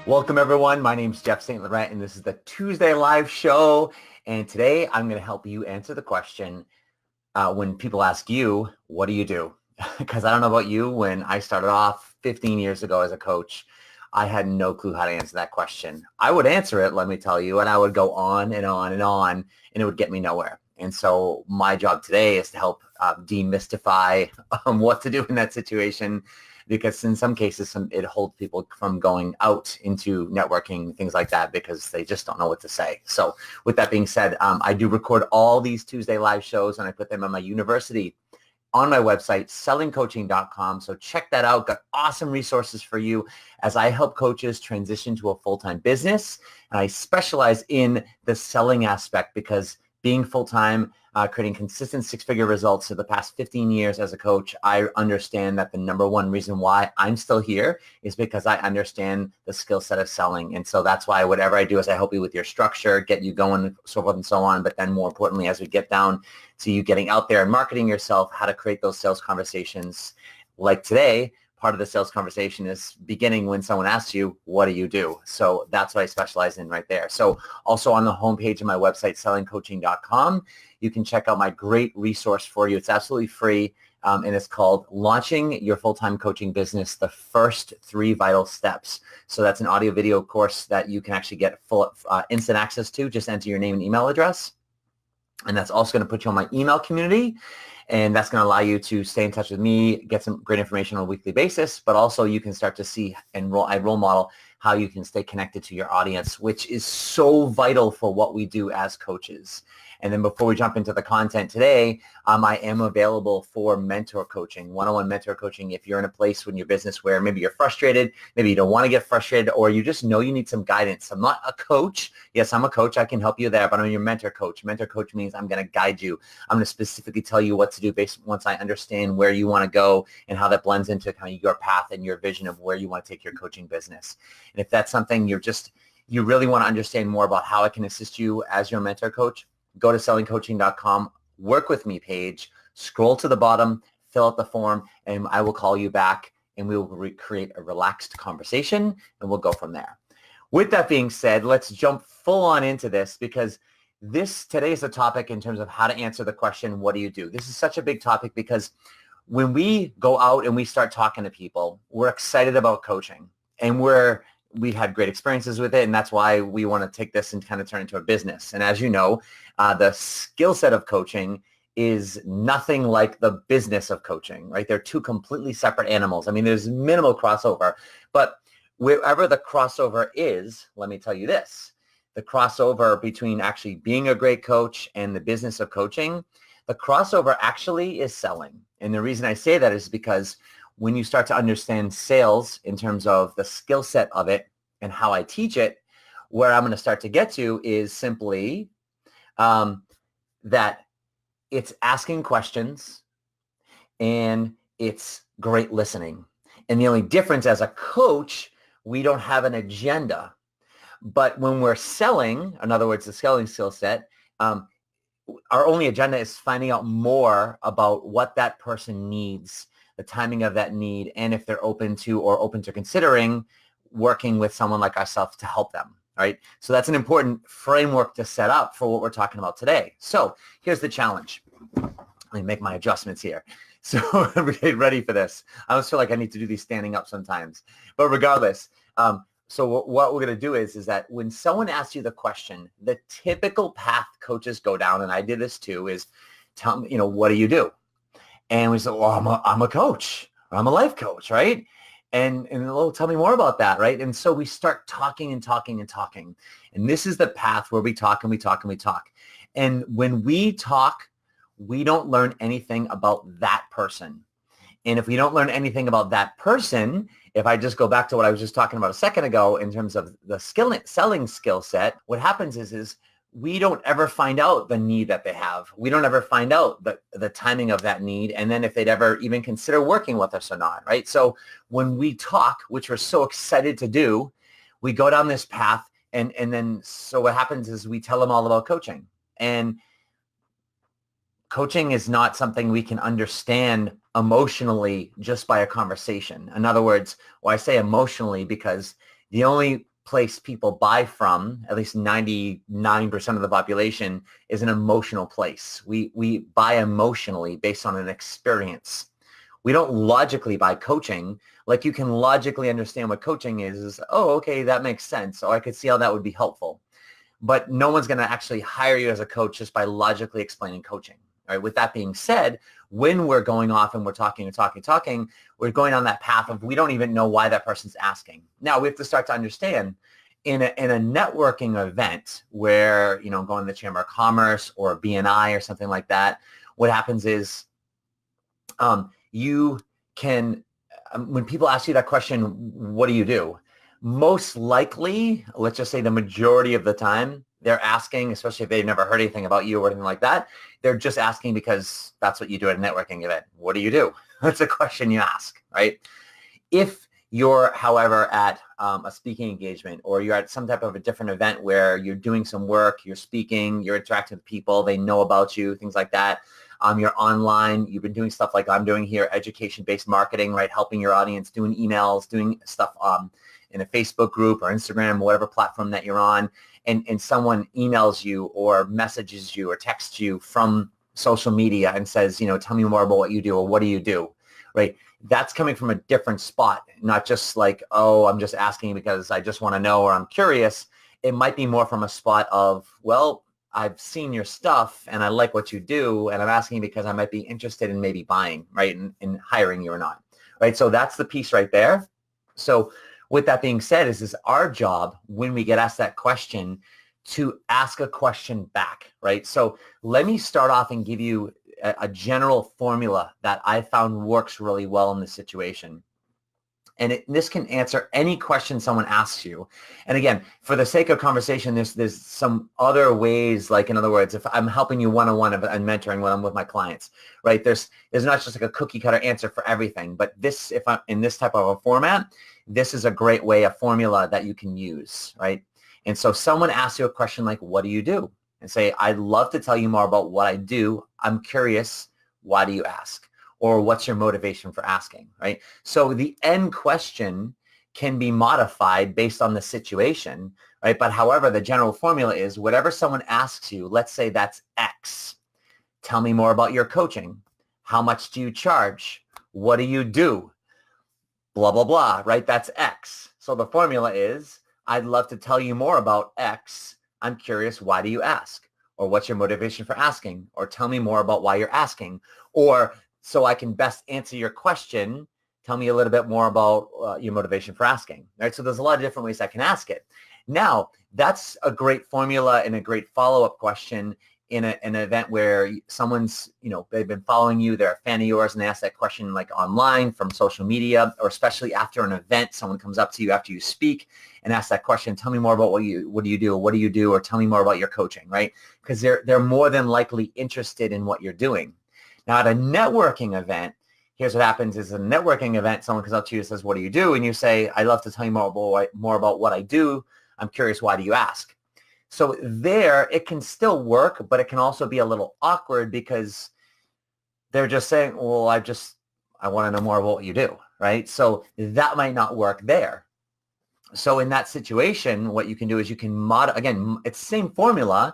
Welcome everyone. My name is Jeff St Laurent and this is the Tuesday live show. And today I'm going to help you answer the question when people ask you, what do you do? Because I don't know about you, when I started off 15 years ago as a coach, I had no clue how to answer that question. I would answer it, let me tell you, and I would go on and on and on, and it would get me nowhere. And so my job today is to help demystify what to do in that situation, because in some cases it holds people from going out into networking, things like that, because they just don't know what to say. So with that being said, I do record all these Tuesday live shows and I put them on my university on my website, sellingcoaching.com. So check that out. Got awesome resources for you as I help coaches transition to a full-time business. And I specialize in the selling aspect because being full-time, creating consistent six-figure results for the past 15 years as a coach, I understand that the number one reason why I'm still here is because I understand the skill set of selling. And so that's why whatever I do is I help you with your structure, get you going, so forth and so on. But then more importantly, as we get down to you getting out there and marketing yourself, how to create those sales conversations like today. Part of the sales conversation is beginning when someone asks you, what do you do? So that's what I specialize in right there. So also on the homepage of my website, sellingcoaching.com, you can check out my great resource for you. It's absolutely free, and it's called Launching Your Full-Time Coaching Business, the First 3 Vital Steps. So that's an audio video course that you can actually get full instant access to. Just enter your name and email address. And that's also going to put you on my email community. And that's going to allow you to stay in touch with me, get some great information on a weekly basis, but also you can start to see and role model how you can stay connected to your audience, which is so vital for what we do as coaches. And then before we jump into the content today, I am available for mentor coaching, one-on-one mentor coaching. If you're in a place in your business where maybe you're frustrated, maybe you don't want to get frustrated, or you just know you need some guidance. I'm not a coach. Yes, I'm a coach. I can help you there, but I'm your mentor coach. Mentor coach means I'm going to guide you. I'm going to specifically tell you what to do based once I understand where you want to go and how that blends into kind of your path and your vision of where you want to take your coaching business. And if that's something you really want to understand more about how I can assist you as your mentor coach, go to sellingcoaching.com, work with me page, scroll to the bottom, fill out the form, and I will call you back and we will create a relaxed conversation and we'll go from there. With that being said, let's jump full on into this because today is a topic in terms of how to answer the question, what do you do? This is such a big topic because when we go out and we start talking to people, we're excited about coaching and we've had great experiences with it, and that's why we want to take this and kind of turn it into a business. And as you know, the skill set of coaching is nothing like the business of coaching, right? They're two completely separate animals. I mean, there's minimal crossover, but wherever the crossover is, let me tell you this, the crossover between actually being a great coach and the business of coaching, the crossover actually is selling. And the reason I say that is because when you start to understand sales in terms of the skill set of it and how I teach it, where I'm going to start to get to is simply that it's asking questions and it's great listening. And the only difference as a coach, we don't have an agenda. But when we're selling, in other words, the selling skill set, our only agenda is finding out more about what that person needs, the timing of that need, and if they're open to considering working with someone like ourselves to help them, right? So that's an important framework to set up for what we're talking about today. So here's the challenge. Let me make my adjustments here. So get ready for this. I always feel like I need to do these standing up sometimes. But regardless, so what we're going to do is that when someone asks you the question, the typical path coaches go down, and I did this too, is tell me, what do you do? And we said, well, I'm a coach, or I'm a life coach, right? And tell me more about that, right? And so we start talking and talking and talking. And this is the path where we talk and we talk and we talk. And when we talk, we don't learn anything about that person. And if we don't learn anything about that person, if I just go back to what I was just talking about a second ago in terms of the selling skill set, what happens is we don't ever find out the need that they have. We don't ever find out the timing of that need, and then if they'd ever even consider working with us or not, right? So when we talk, which we're so excited to do, we go down this path, and then so what happens is we tell them all about coaching. And coaching is not something we can understand emotionally just by a conversation. In other words, well, I say emotionally because the only place people buy from, at least 99% of the population, is an emotional place. We buy emotionally based on an experience. We don't logically buy coaching. Like you can logically understand what coaching is, oh, okay, that makes sense. So I could see how that would be helpful. But no one's going to actually hire you as a coach just by logically explaining coaching. All right. With that being said, when we're going off and we're talking, we're going on that path of we don't even know why that person's asking. Now we have to start to understand in a networking event where, going to the Chamber of Commerce or BNI or something like that, what happens is you can, when people ask you that question, what do you do? Most likely, let's just say the majority of the time, they're asking, especially if they've never heard anything about you or anything like that, they're just asking because that's what you do at a networking event. What do you do? That's a question you ask, right? If you're, however, at a speaking engagement or you're at some type of a different event where you're doing some work, you're speaking, you're interacting with people, they know about you, things like that, you're online, you've been doing stuff like I'm doing here, education-based marketing, right? Helping your audience, doing emails, doing stuff in a Facebook group or Instagram, whatever platform that you're on, and someone emails you or messages you or texts you from social media and says, tell me more about what you do or what do you do, right? That's coming from a different spot, not just like, oh, I'm just asking because I just want to know or I'm curious. It might be more from a spot of, well, I've seen your stuff and I like what you do and I'm asking because I might be interested in maybe buying, right, in hiring you or not, right? So that's the piece right there. So with that being said, is our job when we get asked that question to ask a question back, right? So let me start off and give you a general formula that I found works really well in this situation. And this can answer any question someone asks you. And again, for the sake of conversation, there's some other ways, like in other words, if I'm helping you one-on-one and mentoring when I'm with my clients, right? There's not just like a cookie cutter answer for everything, but this, if I'm in this type of a format, this is a great way, a formula that you can use, right? And so someone asks you a question like, what do you do? And say, I'd love to tell you more about what I do. I'm curious. Why do you ask? Or what's your motivation for asking, right? So the end question can be modified based on the situation, right? But however, the general formula is whatever someone asks you, let's say that's X. Tell me more about your coaching. How much do you charge? What do you do? Blah, blah, blah, right? That's X. So the formula is, I'd love to tell you more about X. I'm curious, why do you ask? Or what's your motivation for asking? Or tell me more about why you're asking. Or so I can best answer your question, tell me a little bit more about your motivation for asking, right? So there's a lot of different ways I can ask it. Now, that's a great formula and a great follow-up question in an event where someone's, they've been following you, they're a fan of yours, and they ask that question like online from social media, or especially after an event, someone comes up to you after you speak and asks that question, tell me more about what do you do, or tell me more about your coaching, right? Because they're more than likely interested in what you're doing. Now, at a networking event, here's what happens is a networking event, someone comes up to you and says, what do you do? And you say, I'd love to tell you more about what I do. I'm curious, why do you ask? So there, it can still work, but it can also be a little awkward because they're just saying, well, I want to know more about what you do, right? So that might not work there. So in that situation, what you can do is you can again, it's the same formula,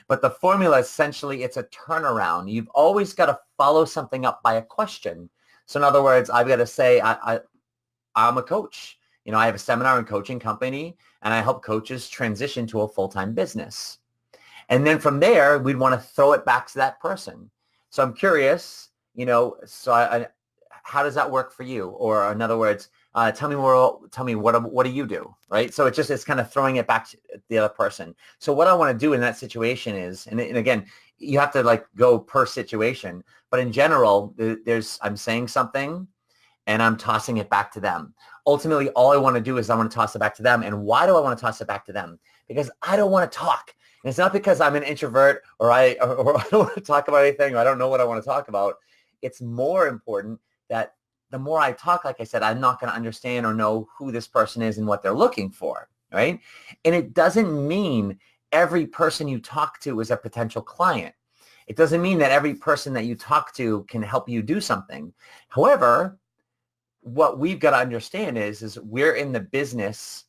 but the formula essentially, it's a turnaround. You've always got to follow something up by a question. So in other words, I've got to say, I'm a coach. I have a seminar and coaching company, and I help coaches transition to a full-time business. And then from there, we'd want to throw it back to that person. So I'm curious, how does that work for you? Or in other words, tell me what do you do, right? So it's kind of throwing it back to the other person. So what I want to do in that situation is, and again, you have to like go per situation, but in general, I'm saying something and I'm tossing it back to them. Ultimately, all I want to do is I want to toss it back to them. And why do I want to toss it back to them? Because I don't want to talk. And it's not because I'm an introvert or I don't want to talk about anything, or I don't know what I want to talk about. It's more important that the more I talk, like I said, I'm not going to understand or know who this person is and what they're looking for, right? And it doesn't mean every person you talk to is a potential client. It doesn't mean that every person that you talk to can help you do something. However, what we've got to understand is we're in the business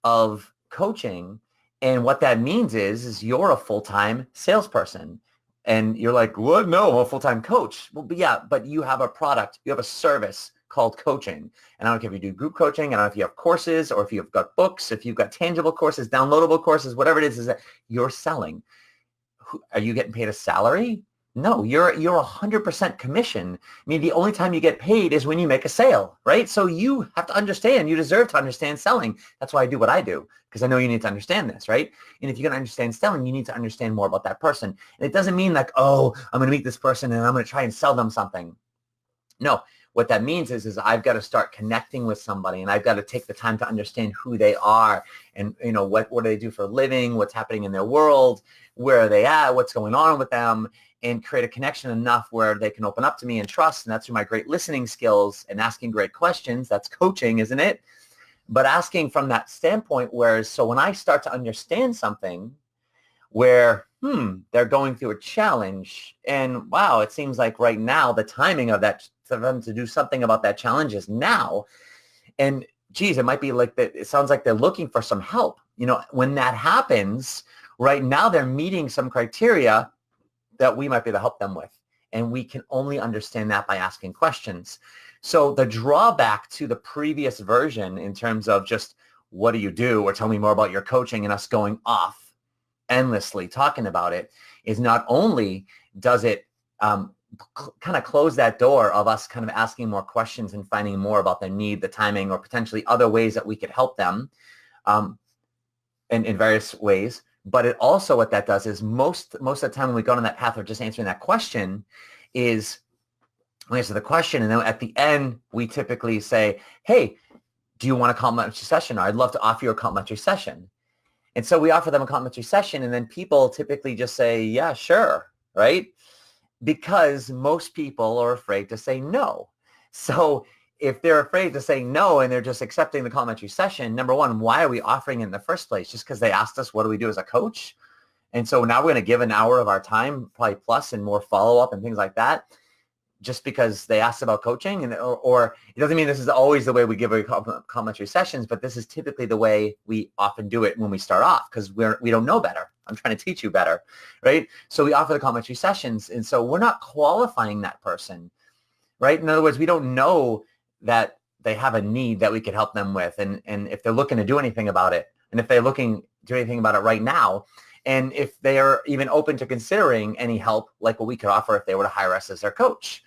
of coaching. And what that means is you're a full-time salesperson. And you're like, what? No, I'm a full-time coach. Well, but yeah, but you have a product, you have a service called coaching. And I don't care if you do group coaching, I don't know if you have courses or if you've got books, if you've got tangible courses, downloadable courses, whatever it is that you're selling. Are you getting paid a salary? No, you're 100% commission. I mean, the only time you get paid is when you make a sale, right? So you have to understand, you deserve to understand selling. That's why I do what I do, because I know you need to understand this, right? And if you're going to understand selling, you need to understand more about that person. And it doesn't mean like, oh, I'm going to meet this person and I'm going to try and sell them something. No, what that means is I've got to start connecting with somebody, and I've got to take the time to understand who they are and, you know, what do they do for a living, what's happening in their world, where are they at, what's going on with them, and create a connection enough where they can open up to me and trust. And that's through my great listening skills and asking great questions. That's coaching, isn't it? But asking from that standpoint, so when I start to understand something where, they're going through a challenge, and wow, it seems like right now the timing of that for them to do something about that challenge is now. And geez, it might be like that. It sounds like they're looking for some help. You know, when that happens, right now they're meeting some criteria that we might be able to help them with. And we can only understand that by asking questions. So the drawback to the previous version in terms of just what do you do or tell me more about your coaching and us going off endlessly talking about it is not only does it kind of close that door of us kind of asking more questions and finding more about their need, the timing, or potentially other ways that we could help them in various ways. But it also, what that does is most of the time when we go on that path of just answering that question is we answer the question, and then at the end we typically say, hey, do you want a complimentary session? Or I'd love to offer you a complimentary session. And so we offer them a complimentary session, and then people typically just say, yeah, sure, right? Because most people are afraid to say no. So if they're afraid to say no and they're just accepting the complimentary session, number one, why are we offering it in the first place? Just because they asked us, what do we do as a coach? And so now we're going to give an hour of our time, probably plus, and more follow-up and things like that, just because they asked about coaching. And or it doesn't mean this is always the way we give complimentary sessions, but this is typically the way we often do it when we start off, because we don't know better. I'm trying to teach you better, right? So we offer the complimentary sessions, and so we're not qualifying that person, right? In other words, we don't know that they have a need that we could help them with, and if they're looking to do anything about it, and if they're looking to do anything about it right now, and if they are even open to considering any help, like what we could offer if they were to hire us as their coach.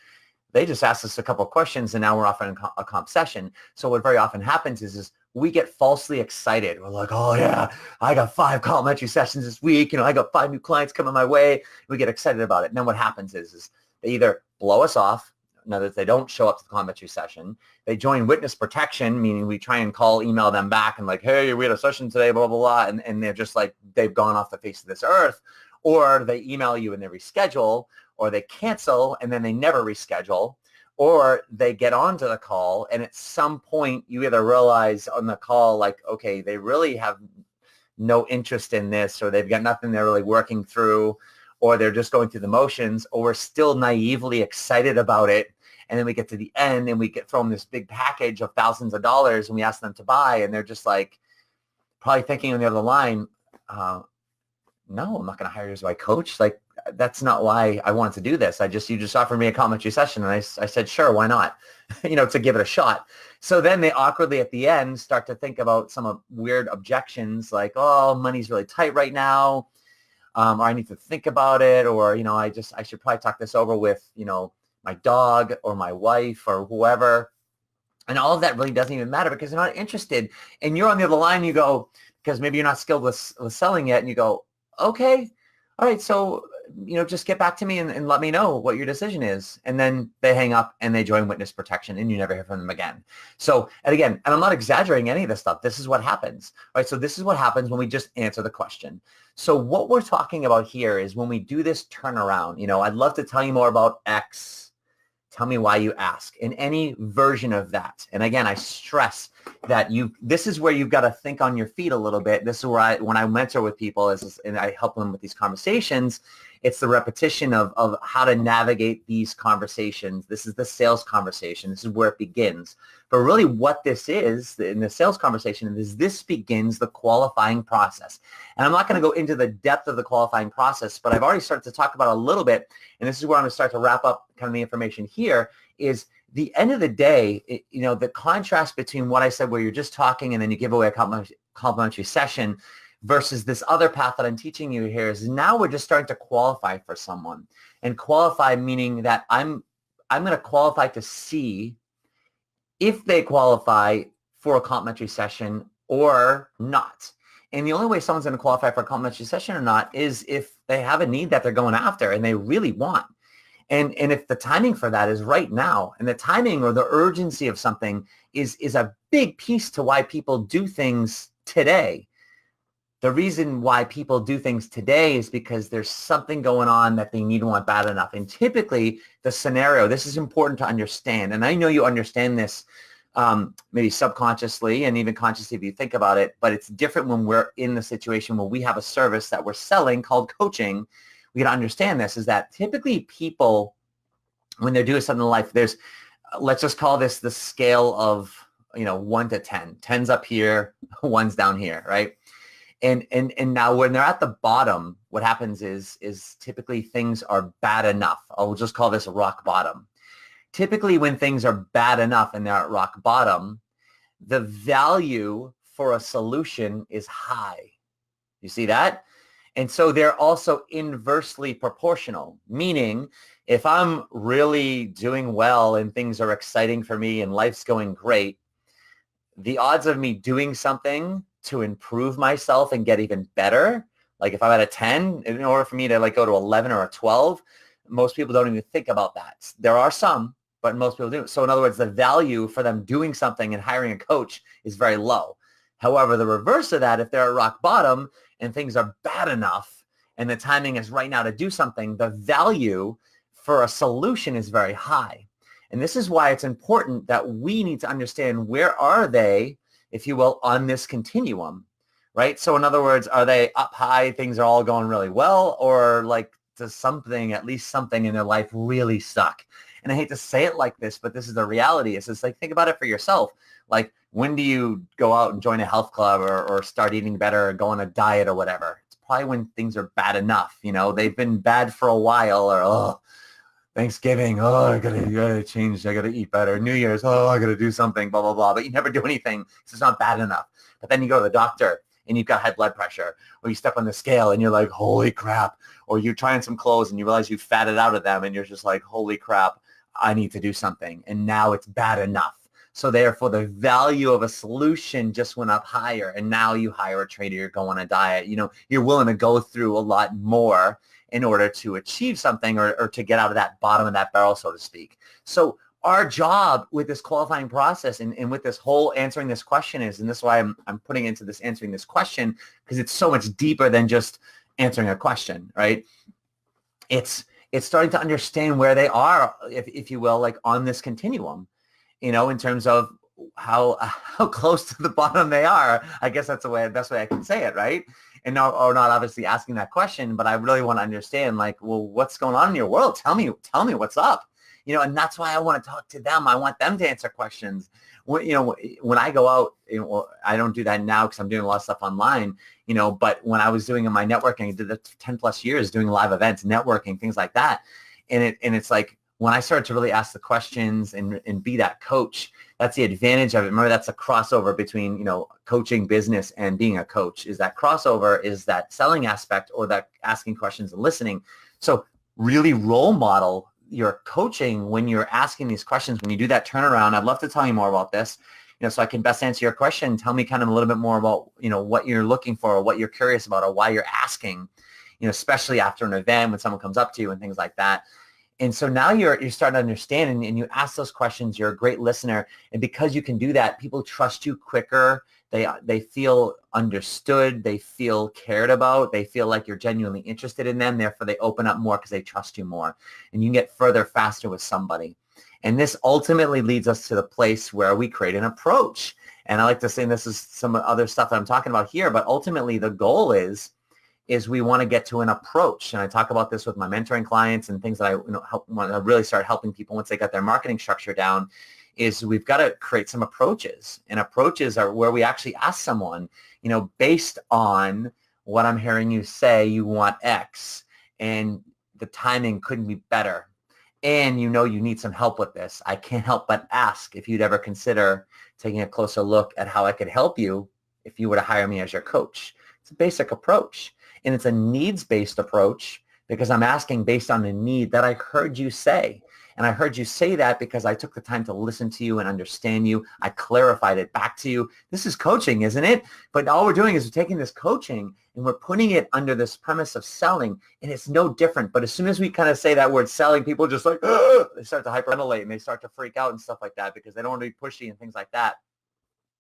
They just asked us a couple of questions, and now we're offering a comp session. So what very often happens is we get falsely excited. We're like, oh yeah, I got 5 complimentary sessions this week. You know, I got 5 new clients coming my way. We get excited about it. And then what happens is they either blow us off. In other words, they don't show up to the complimentary session. They join witness protection, meaning we try and email them back and like, hey, we had a session today, blah, blah, blah. And they're just like, they've gone off the face of this earth. Or they email you and they reschedule, or they cancel and then they never reschedule, or they get onto the call and at some point you either realize on the call, like, okay, they really have no interest in this, or they've got nothing they're really working through, or they're just going through the motions, or we're still naively excited about it. And then we get to the end and we get thrown this big package of thousands of dollars and we ask them to buy, and they're just like probably thinking on the other line, no, I'm not going to hire you as my coach. Like, that's not why I wanted to do this. You just offered me a complimentary session. And I said, sure, why not? To give it a shot. So then they awkwardly at the end start to think about some weird objections like, oh, money's really tight right now. Or I need to think about it. Or, I should probably talk this over with, my dog or my wife or whoever. And all of that really doesn't even matter because they're not interested. And you're on the other line, you go, because maybe you're not skilled with selling yet. And you go, okay, all right, so, just get back to me and let me know what your decision is. And then they hang up and they join witness protection and you never hear from them again. So, and I'm not exaggerating any of this stuff. This is what happens, right? So this is what happens when we just answer the question. So what we're talking about here is when we do this turnaround, I'd love to tell you more about X. Tell me why you ask in any version of that. And again, I stress that this is where you've got to think on your feet a little bit. This is where when I mentor with people and I help them with these conversations It's the repetition of how to navigate these conversations. This is the sales conversation. This is where it begins. But really what this is in the sales conversation is this begins the qualifying process. And I'm not going to go into the depth of the qualifying process, but I've already started to talk about it a little bit. And this is where I'm going to start to wrap up kind of the information here is the end of the day, the contrast between what I said where you're just talking and then you give away a complimentary session versus this other path that I'm teaching you here is now we're just starting to qualify for someone. And qualify meaning that I'm going to qualify to see if they qualify for a complimentary session or not. And the only way someone's going to qualify for a complimentary session or not is if they have a need that they're going after and they really want. And if the timing for that is right now, and the timing or the urgency of something is a big piece to why people do things today. The reason why people do things today is because there's something going on that they need and want bad enough. And typically the scenario, this is important to understand. And I know you understand this maybe subconsciously and even consciously if you think about it, but it's different when we're in the situation where we have a service that we're selling called coaching. We got to understand this is that typically people, when they're doing something in life, there's, let's just call this the scale of, 1 to 10. 10's up here, 1's down here, right? And now when they're at the bottom, what happens is typically things are bad enough. I'll just call this rock bottom. Typically when things are bad enough and they're at rock bottom, the value for a solution is high. You see that? And so they're also inversely proportional, meaning if I'm really doing well and things are exciting for me and life's going great, the odds of me doing something to improve myself and get even better, like if I'm at a 10, in order for me to go to 11 or a 12, most people don't even think about that. There are some, but most people do. So in other words, the value for them doing something and hiring a coach is very low. However, the reverse of that, if they're at rock bottom and things are bad enough and the timing is right now to do something, the value for a solution is very high. And this is why it's important that we need to understand where are they, if you will, on this continuum, right? So in other words, are they up high, things are all going really well, or does something, at least something in their life really suck? And I hate to say it like this, but this is the reality. It's just think about it for yourself. When do you go out and join a health club or start eating better or go on a diet or whatever? It's probably when things are bad enough. They've been bad for a while or, Thanksgiving, I gotta change, I gotta eat better. New Year's, I gotta do something, blah, blah, blah. But you never do anything because it's not bad enough. But then you go to the doctor and you've got high blood pressure, or you step on the scale and you're like, holy crap. Or you're trying some clothes and you realize you fatted out of them and you're just like, holy crap, I need to do something. And now it's bad enough. So therefore, the value of a solution just went up higher. And now you hire a trainer, you're going on a diet. You're willing to go through a lot more in order to achieve something or to get out of that bottom of that barrel, so to speak. So our job with this qualifying process and with this whole answering this question is, and this is why I'm putting into this answering this question, because it's so much deeper than just answering a question, right? It's starting to understand where they are, if you will, on this continuum, in terms of how close to the bottom they are. I guess that's the best way I can say it, right? And not obviously asking that question, but I really want to understand, what's going on in your world? Tell me what's up, and that's why I want to talk to them. I want them to answer questions. When I go out, I don't do that now because I'm doing a lot of stuff online, but when I was doing my networking, I did that 10 plus years doing live events, networking, things like that. And it's when I started to really ask the questions and be that coach, that's the advantage of it. Remember, that's a crossover between, coaching business and being a coach. Is that crossover is that selling aspect or that asking questions and listening. So really role model your coaching when you're asking these questions, when you do that turnaround. I'd love to tell you more about this, so I can best answer your question. Tell me kind of a little bit more about, what you're looking for or what you're curious about or why you're asking, especially after an event when someone comes up to you and things like that. And so now you're starting to understand and you ask those questions. You're a great listener. And because you can do that, people trust you quicker. They feel understood. They feel cared about. They feel like you're genuinely interested in them. Therefore, they open up more because they trust you more. And you can get further faster with somebody. And this ultimately leads us to the place where we create an approach. And I like to say, and this is some other stuff that I'm talking about here, but ultimately the goal is is we want to get to an approach. And I talk about this with my mentoring clients and things that I want to really start helping people once they got their marketing structure down, is we've got to create some approaches. And approaches are where we actually ask someone, based on what I'm hearing you say, you want X, and the timing couldn't be better. And you need some help with this. I can't help but ask if you'd ever consider taking a closer look at how I could help you if you were to hire me as your coach. It's a basic approach. And it's a needs-based approach because I'm asking based on the need that I heard you say. And I heard you say that because I took the time to listen to you and understand you. I clarified it back to you. This is coaching, isn't it? But all we're doing is we're taking this coaching and we're putting it under this premise of selling, and it's no different. But as soon as we kind of say that word selling, people just like, they start to hyperventilate and they start to freak out and stuff like that because they don't want to be pushy and things like that.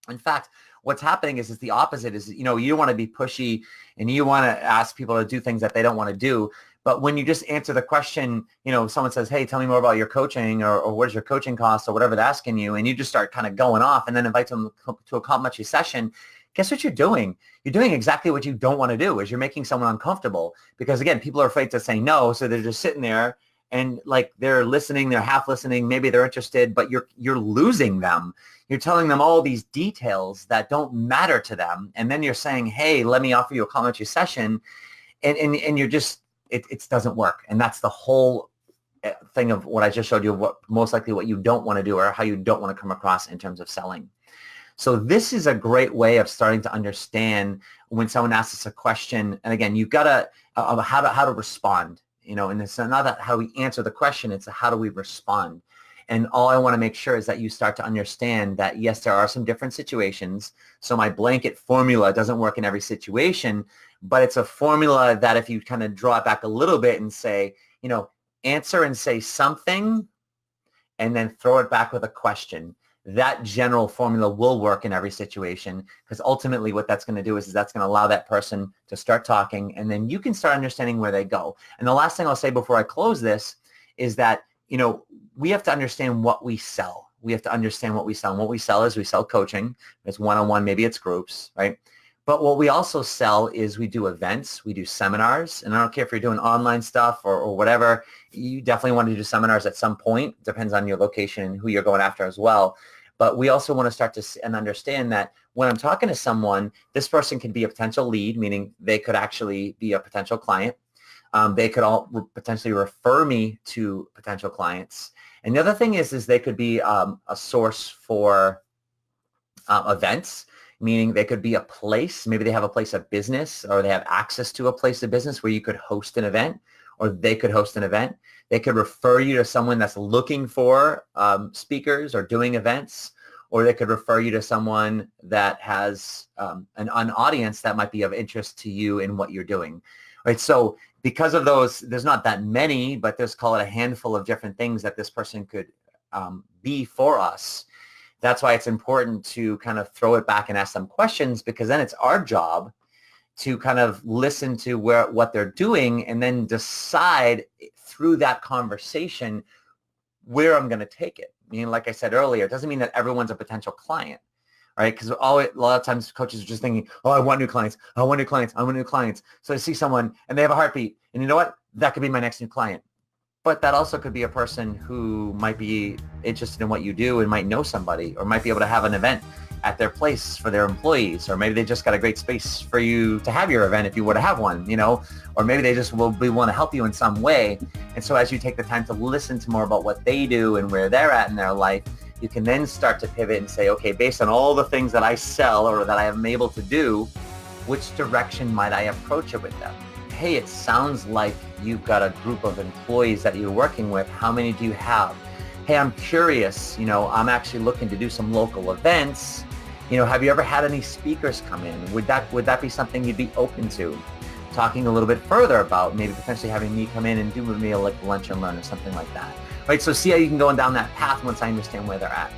In fact, what's happening is the opposite. You don't want to be pushy and you want to ask people to do things that they don't want to do. But when you just answer the question, someone says, hey, tell me more about your coaching or what is your coaching cost or whatever they're asking you, and you just start kind of going off and then invite them to a complimentary session, guess what you're doing? You're doing exactly what you don't want to do, is you're making someone uncomfortable because, again, people are afraid to say no, so they're just sitting there and like they're listening, they're half listening, maybe they're interested, but you're losing them. You're telling them all these details that don't matter to them, and then you're saying, hey, let me offer you a complimentary session, and you're just, it doesn't work. And that's the whole thing of what I just showed you, what most likely what you don't want to do or how you don't want to come across in terms of selling. So this is a great way of starting to understand when someone asks us a question. And again, you've got to how to respond, and it's not that how we answer the question, it's how do we respond. And all I want to make sure is that you start to understand that, yes, there are some different situations. So my blanket formula doesn't work in every situation, but it's a formula that if you kind of draw it back a little bit and say, answer and say something and then throw it back with a question, that general formula will work in every situation, because ultimately what that's going to do is that's going to allow that person to start talking, and then you can start understanding where they go. And the last thing I'll say before I close this is that, we have to understand what we sell. We have to understand what we sell. And what we sell is we sell coaching. It's one-on-one, maybe it's groups, right? But what we also sell is we do events, we do seminars, and I don't care if you're doing online stuff or whatever, you definitely want to do seminars at some point. Depends on your location and who you're going after as well. But we also want to start to and understand that when I'm talking to someone, this person can be a potential lead, meaning they could actually be a potential client. They could all potentially refer me to potential clients. And the other thing is they could be a source for events, meaning they could be a place. Maybe they have a place of business, or they have access to a place of business where you could host an event, or they could host an event. They could refer you to someone that's looking for speakers or doing events, or they could refer you to someone that has an audience that might be of interest to you in what you're doing. Right? So because of those, there's not that many, but there's, call it, a handful of different things that this person could be for us. That's why it's important to kind of throw it back and ask them questions, because then it's our job to kind of listen to what they're doing and then decide through that conversation where I'm going to take it. I mean, like I said earlier, it doesn't mean that everyone's a potential client, right? Because a lot of times coaches are just thinking, oh, I want new clients. I want new clients. I want new clients. So I see someone and they have a heartbeat, and you know what? That could be my next new client. But that also could be a person who might be interested in what you do and might know somebody, or might be able to have an event at their place for their employees, or maybe they just got a great space for you to have your event if you were to have one, or maybe they just want to help you in some way. And so as you take the time to listen to more about what they do and where they're at in their life, you can then start to pivot and say, okay, based on all the things that I sell or that I am able to do, which direction might I approach it with them? Hey, it sounds like you've got a group of employees that you're working with. How many do you have? Hey, I'm curious, I'm actually looking to do some local events. Have you ever had any speakers come in? Would that be something you'd be open to? Talking a little bit further about maybe potentially having me come in and do with me like lunch and learn or something like that. Right, so see how you can go down that path once I understand where they're at.